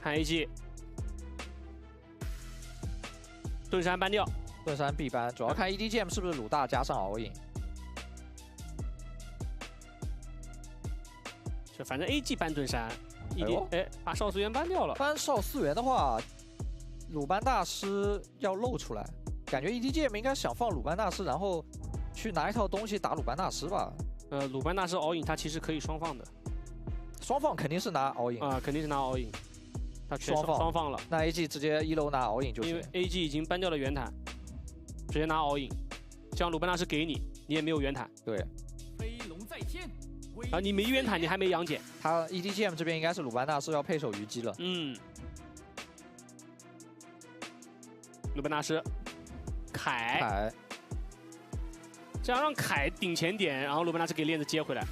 看 AG， 盾山搬掉，盾山必搬，主要看 EDGM 是不是鲁大加上敖影。这反正 AG 搬盾山，ED 把少思源搬掉了。搬少思源的话，鲁班大师要露出来，感觉 EDGM 应该想放鲁班大师，然后去拿一套东西打鲁班大师吧。鲁班大师敖影他其实可以双放的，双放肯定是拿敖影啊，肯定是拿敖影，他全双放了。那 AG 直接一楼拿敖影就行，因为 AG 已经搬掉了圆坦，直接拿敖影，这样鲁班大师给你，你也没有圆坦。对，飞龙在天。啊，你没圆坦，你还没杨戬。他 EDGM 这边应该是鲁班大师要配手虞姬了。嗯，鲁班大师，凯，这样让凯顶前点，然后鲁班大师给链子接回来。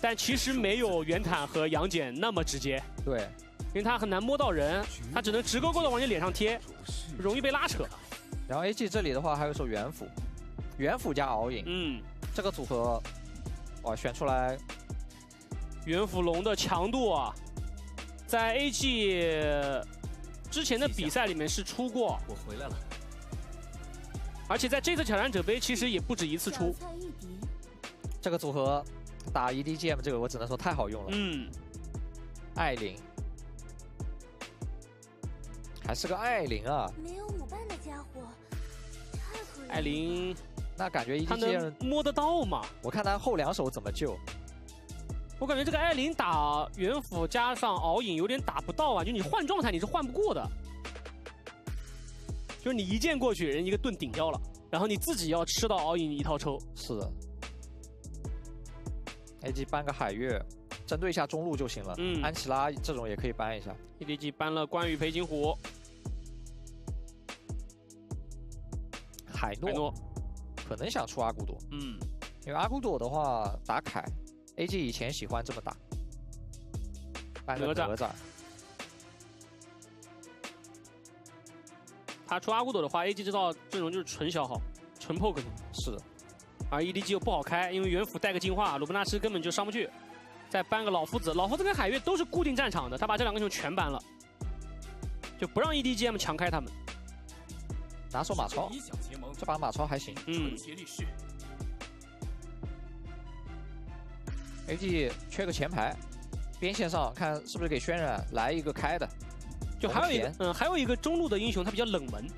但其实没有圆坦和杨戬那么直接。对，因为他很难摸到人，他只能直勾勾的往你脸上贴，容易被拉扯。然后 AG 这里的话还有一手元辅，元辅加敖影，嗯，这个组合。哇，选出来，元辅龙的强度啊，在 AG 之前的比赛里面是出过，我回来了。而且在这次挑战者杯其实也不止一次出。这个组合打 EDGM 这个我只能说太好用了。嗯，艾琳，还是个艾琳啊。没有舞伴的家伙，太可怜了。艾琳。那感觉 EDGM 他能摸得到吗？我看他后两手怎么救。我感觉这个艾琳打元辅加上敖影有点打不到啊，就你换状态你是换不过的，就是你一剑过去，人一个盾顶掉了，然后你自己要吃到敖影一套抽。是的。AG 搬个海月，针对一下中路就行了。嗯，安琪拉这种也可以搬一下。EDG 搬了关羽裴擒虎，海诺。可能想出阿古朵，嗯，因为阿古朵的话打凯 ，AG 以前喜欢这么打，搬个哪吒。他出阿古朵的话 ，AG 这套阵容就是纯消耗，纯 poke。是的，而 EDG 又不好开，因为元辅带个净化，鲁班大师根本就上不去。再搬个老夫子，老夫子跟海月都是固定战场的，他把这两个英雄全搬了，就不让 EDGM 强开他们。拿手马超，这把马超还行。嗯。AG 缺个前排，边线上看是不是给渲染来一个开的。就还有一个，还有一个中路的英雄，他比较冷门，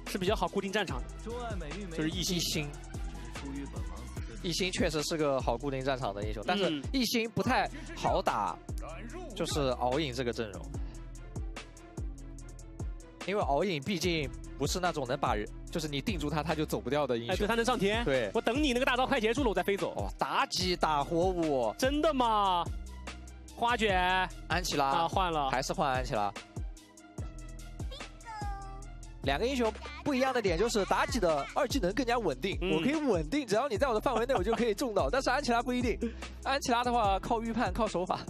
是比较好固定战场的，就是一星。一星确实是个好固定战场的英雄，但是一星不太好打，就是敖影这个阵容。因为敖影毕竟不是那种能把人，就是你定住他就走不掉的英雄。对，他能上天。对，我等你那个大招快结束了，我再飞走。哦，妲己打火舞，真的吗？花卷，安琪拉啊，换了，还是换安琪拉。两个英雄不一样的点就是妲己的2技能更加稳定，我可以稳定，只要你在我的范围内，我就可以中到。但是安琪拉不一定，安琪拉的话靠预判，靠手法。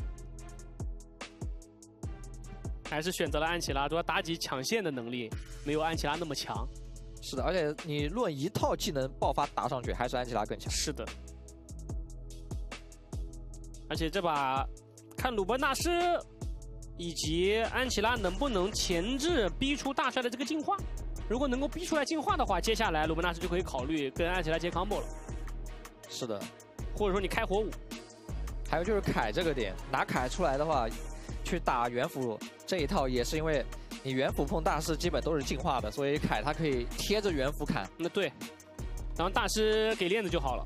还是选择了安琪拉，主要妲己抢线的能力没有安琪拉那么强。是的，而且你论一套技能爆发打上去，还是安琪拉更强。是的。而且这把看鲁班大师以及安琪拉能不能前置逼出大帅的这个进化。如果能够逼出来进化的话，接下来鲁班大师就可以考虑跟安琪拉接 combo 了。是的，或者说你开火舞。还有就是凯这个点，拿凯出来的话，去打元辅这一套也是因为你元辅碰大师基本都是进化的，所以凯他可以贴着元辅砍。那对，然后大师给链子就好了。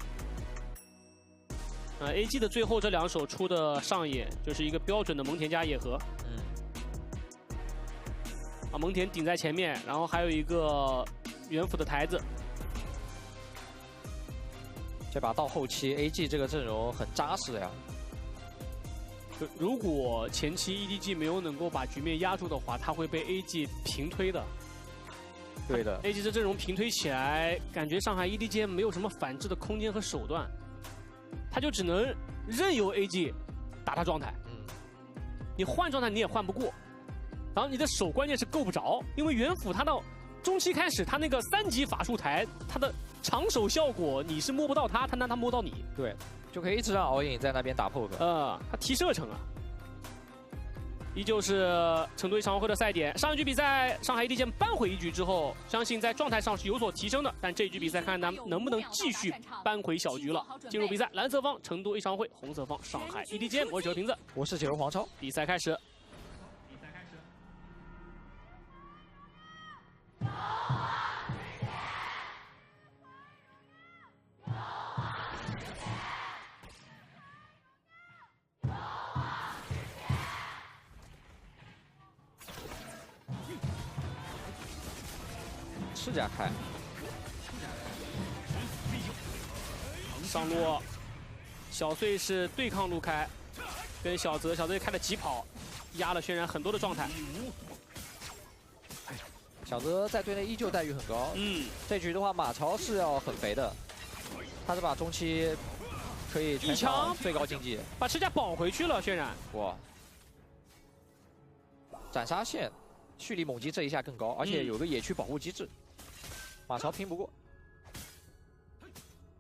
AG 的最后这两手出的上野就是一个标准的蒙恬加野合。蒙恬顶在前面，然后还有一个元辅的台子。这把到后期 AG 这个阵容很扎实呀。如果前期 EDG 没有能够把局面压住的话，他会被 AG 平推的。对的 ，AG 这阵容平推起来，感觉上海 EDG 没有什么反制的空间和手段，他就只能任由 AG 打他状态。你换状态你也换不过，然后你的手关键是够不着，因为元辅他到中期开始，他那个3级法术台，他的长手效果你是摸不到他，他让他摸到你。对。就可以一直让敖影在那边打 poke。他提射程啊。依旧是成都一场会的赛点。上一局比赛，上海 AD 扳回一局之后，相信在状态上是有所提升的。但这一局比赛，看他能不能继续扳回小局了。进入比赛，蓝色方成都一场会，红色方上海 AD。我是九瓶子，我是解忧黄超。比赛开始。赤甲开，上路，小穗是对抗路开，跟小泽开了疾跑，压了轩然很多的状态。小泽在队内依旧待遇很高。这局的话，马超是要很肥的，他这把中期可以全场最高竞技，把赤甲保回去了。轩然，哇，斩杀线，蓄力猛击这一下更高，而且有个野区保护机制。马超拼不过，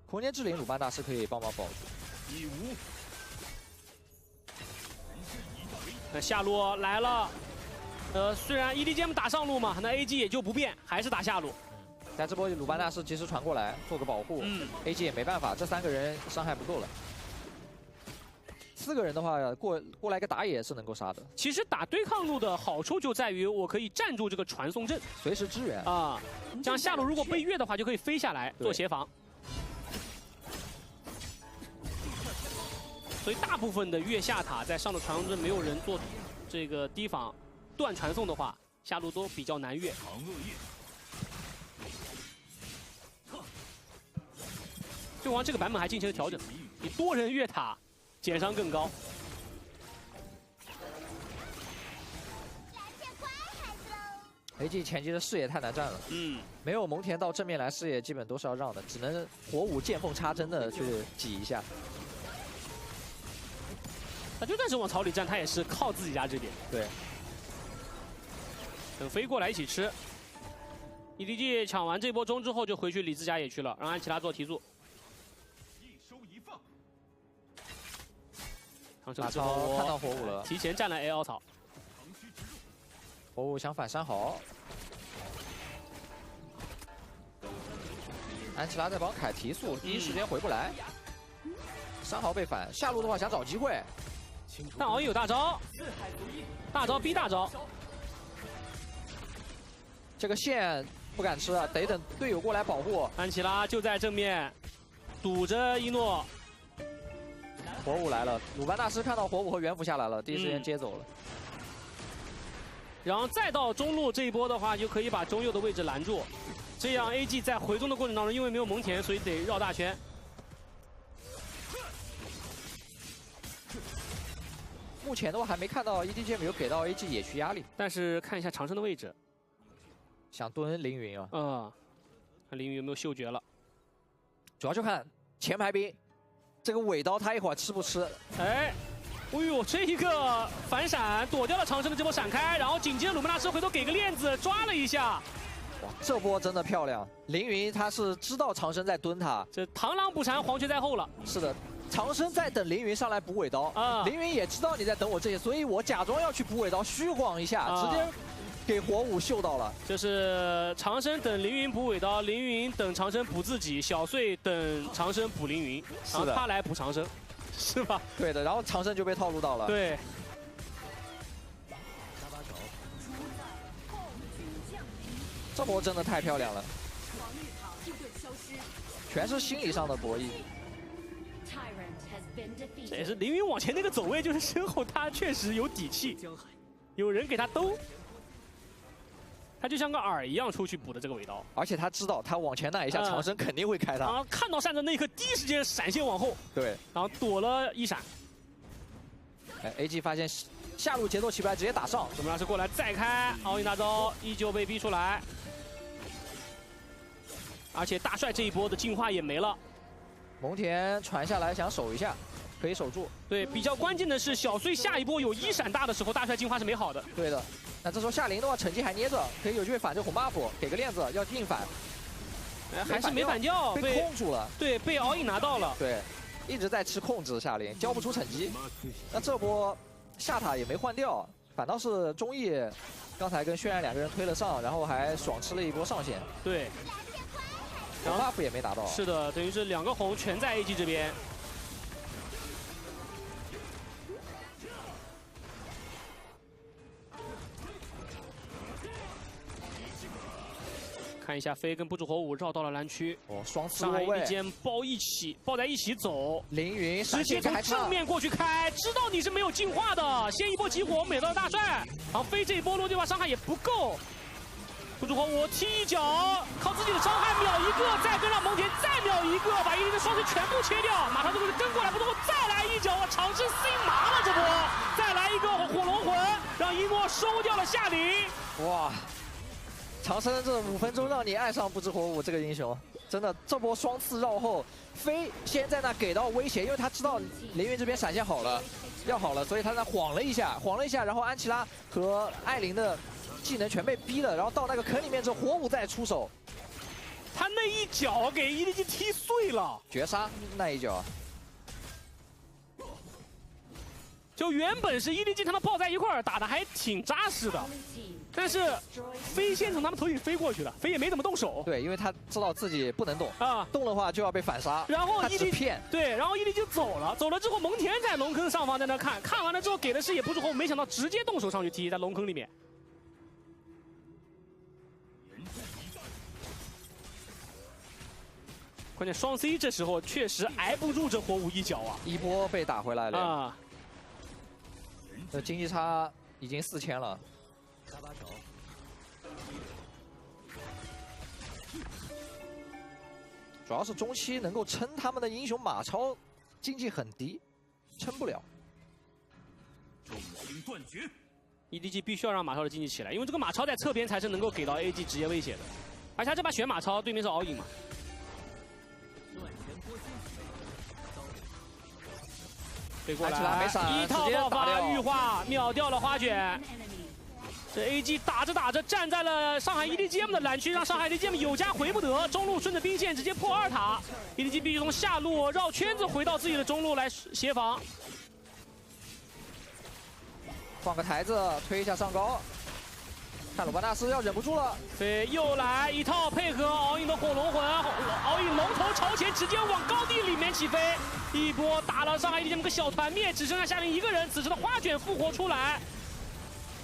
空间之灵鲁班大师可以帮忙保住。那下路来了，虽然 EDGM 打上路嘛，那 AG 也就不变，还是打下路。但这波鲁班大师及时传过来做个保护，AG 也没办法，这3个人伤害不够了。4个人的话，过来个打野是能够杀的。其实打对抗路的好处就在于我可以站住这个传送阵，随时支援啊。这样下路如果被越的话，就可以飞下来做协防。所以大部分的越下塔在上的传送阵没有人做这个提防断传送的话，下路都比较难越。对方这个版本还进行了调整，你多人越塔。减伤更高。AG 前期的视野太难占了，没有蒙恬到正面来，视野基本都是要让的，只能火舞见缝插针的去挤一下。他就算是往草里站，他也是靠自己家这边。对，等飞过来一起吃。EDG 抢完这波中之后，就回去李自家也去了，让安琪拉做提速。马超看到火舞了，提前站了 AL 草，火舞想反山豪，安琪拉在帮凯提速，第一时间回不来，山豪被反，下路的话想找机会，但敖鹰有大招，大招逼大招，这个线不敢吃啊，得等队友过来保护。安琪拉就在正面堵着一诺。火舞来了，鲁班大师看到火舞和元辅下来了，第一时间接走了。然后再到中路这一波的话，就可以把中右的位置拦住，这样 AG 在回宗的过程当中，因为没有蒙恬，所以得绕大圈。目前的话还没看到 EDG 没有给到 AG 野区压力，但是看一下长生的位置，想蹲凌云啊。看凌云有没有嗅觉了，主要就看前排兵。这个尾刀他一会儿吃不吃？哎呦，这一个反闪躲掉了长生的这波闪开，然后紧接着鲁班大师回头给个链子抓了一下。哇，这波真的漂亮！凌云他是知道长生在蹲他，这螳螂捕蝉，黄雀在后了。是的，长生在等凌云上来补尾刀凌云也知道你在等我这些，所以我假装要去补尾刀，虚晃一下，直接给火舞秀到了。就是长生等凌云补尾刀，凌云等长生补自己，小穗等长生补凌云，然后他来补长生，是吧？对的，然后长生就被套路到了。对。这波真的太漂亮了，全是心理上的博弈。这也是凌云往前那个走位，就是身后他确实有底气，有人给他兜。他就像个饵一样出去补的这个尾刀，而且他知道他往前那一下，长生肯定会开他。然后看到扇子那一刻，第一时间闪现往后，对，然后躲了一闪。哎 ，AG 发现下路节奏起不来，直接打上。鲁班大师过来再开，敖鹰大招依旧被逼出来，而且大帅这一波的进化也没了。蒙恬传下来想守一下，可以守住。对，比较关键的是小穗下一波有一闪大的时候，大帅进化是没好的。对的。那这时候夏琳的话，成绩还捏着，可以有机会反这红 buff， 给个链子，要硬反，还是没反掉，被控住了。对，被敖鹰拿到了。对，一直在吃控制，夏琳交不出成绩。那这波下塔也没换掉，反倒是中艺刚才跟轩辕两个人推了上，然后还爽吃了一波上线。对，然后 buff 也没打到。是的，等于是2个红全在 AG 这边。看一下飞跟不知火舞绕到了蓝区，哦，双刺上海落位， AD 抱在一起走，凌云直接从正面过去开，知道你是没有进化的，先一波集火美到大帅，然后飞这一波落地的话伤害也不够，不知火舞踢一脚，靠自己的伤害秒一个，再跟上蒙恬再秒一个，把伊利的双腿全部切掉，马上这个跟过来，不知火再来一脚，尝试 C 麻了这波，再来一个火龙魂，让一诺收掉了夏琳，哇！ 长生这5分钟让你爱上不知火舞这个英雄，真的这波双刺绕后，飞先在那给到威胁，因为他知道凌云这边闪现好了，要好了，所以他那晃了一下，然后安琪拉和艾琳的技能全被逼了，然后到那个坑里面之后，火舞再出手，他那一脚给EDG踢碎了，绝杀那一脚。 就原本是EDG他们抱在一块儿打的还挺扎实的，但是飞先从他们头顶飞过去了，飞也没怎么动手。对，因为他知道自己不能动啊，动的话就要被反杀。然后他只骗，对，然后EDG就走了，走了之后蒙恬在龙坑上方在那看，看完了之后给的视野不之后，没想到直接动手上去踢，在龙坑里面。关键双 C 这时候确实挨不住这火舞一脚啊，一波被打回来了啊。 这经济差已经4000了。主要是中期能够撑他们的英雄马超，经济很低，撑不了。众星断绝 EDG 必须要让马超的经济起来，因为这个马超在侧边才是能够给到 AG 直接威胁的，而且他这把选马超，对面是敖影嘛。 飞过来，一套爆发羽化秒掉了花卷。这 AG 打着打着站在了上海 EDGM 的蓝区，让上海 EDGM 有家回不得。中路顺着兵线直接破2塔 ，EDG 必须从下路绕圈子回到自己的中路来协防。放个台子推一下上高，看鲁班大师要忍不住了。飞又来一套配合敖影的火龙魂，敖影龙头朝前直接往高地里面起飞。 一波打了上海 EDGM 个小团灭，只剩下下面一个人。此时的花卷复活出来，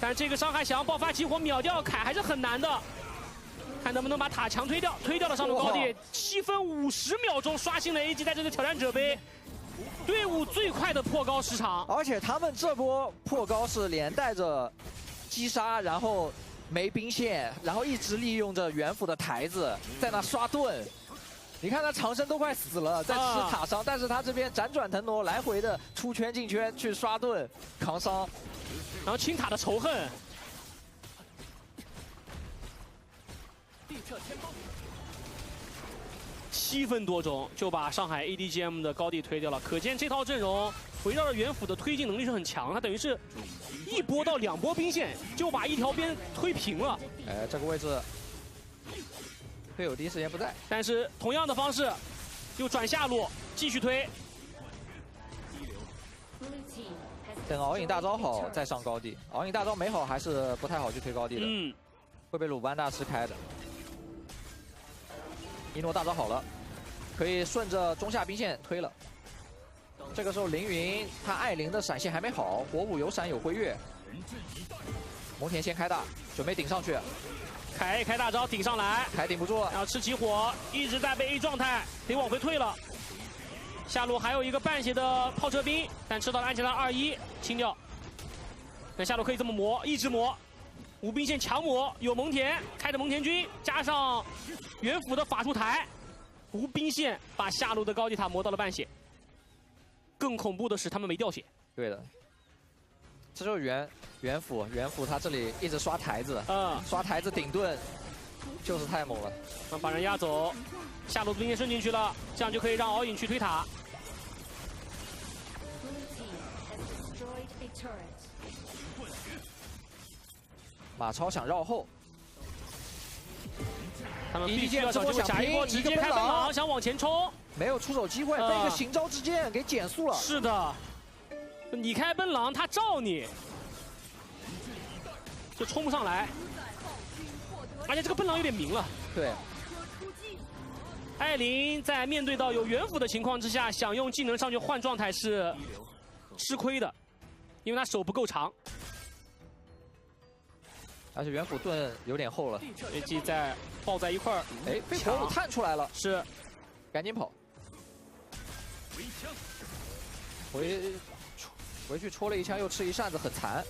但这个伤害想要爆发起火秒掉凯还是很难的。看能不能把塔墙推掉，推掉了上路高地。7分50秒钟刷新了 AG 在这个挑战者杯队伍最快的破高时长。而且他们这波破高是连带着击杀，然后没兵线，然后一直利用着元辅的台子在那刷盾。 你看他长生都快死了，在吃塔伤，但是他这边辗转腾挪，来回的出圈进圈去刷盾扛伤，然后清塔的仇恨。7分多钟就把上海 EDGM 的高地推掉了，可见这套阵容围绕着元辅的推进能力是很强，他等于是1波到2波兵线就把一条边推平了。哎，这个位置。 队友第一时间不在，但是同样的方式，又转下路继续推。等敖影大招好再上高地，敖影大招没好还是不太好去推高地的，会被鲁班大师开的。一诺大招好了，可以顺着中下兵线推了。这个时候凌云他艾琳的闪现还没好，火舞有闪有辉月，蒙恬先开大，准备顶上去。 凯开大招顶上来，凯顶不住了，然后吃起火，一直在被 A 状态，得往回退了。下路还有一个半血的炮车兵，但吃到了安琪拉2-1清掉。那下路可以这么磨，一直磨，无兵线强磨，有蒙恬开着蒙恬军，加上元辅的法术台，无兵线把下路的高地塔磨到了半血。更恐怖的是他们没掉血。对的。 这就是元辅他这里一直刷台子，刷台子顶盾，就是太猛了。把人压走，下路兵线顺进去了，这样就可以让敖影去推塔。马超想绕后，他们必须要找机会下一波直接开奔狼，想往前冲，没有出手机会，被一个行招之剑给减速了。是的。 你开奔狼，他罩你，就冲不上来，而且这个笨狼有点明了。对，艾琳在面对到有元辅的情况之下，想用技能上去换状态是吃亏的，因为他手不够长。 而且元辅盾有点厚了 ，AG 在抱在一块儿，哎，被火舞探出来了，是，赶紧跑，回去戳了一枪，又吃一扇子，很残。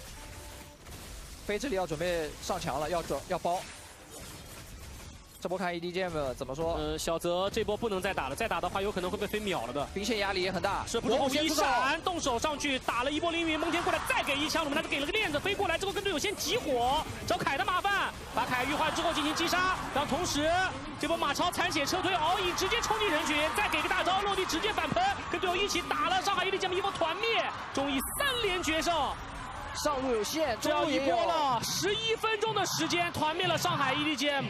飞这里要准备上墙了，要包。这波看 EDGM 怎么说？小泽这波不能再打了，再打的话有可能会被飞秒了的。兵线压力也很大。是不后一闪，动手上去打了一波凌云，蒙恬过来再给一枪，鲁门他给了个链子，飞过来之后跟队友先集火，找凯的麻烦，把凯御化之后进行击杀，然后同时这波马超残血撤退，敖乙直接冲进人群，再给个大招落地直接反喷，跟队友一起打了上海EDGM一波团灭，终以3连决胜。 上路有线，只要一波了，11分钟的时间团灭了上海EDGM。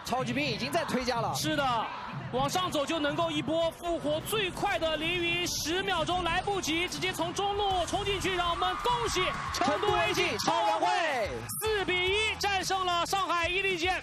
超级兵已经在推加了。是的，往上走就能够一波复活最快的凌云，10秒钟来不及，直接从中路冲进去，让我们恭喜成都 AG 超玩会4比1战胜了上海EDGM。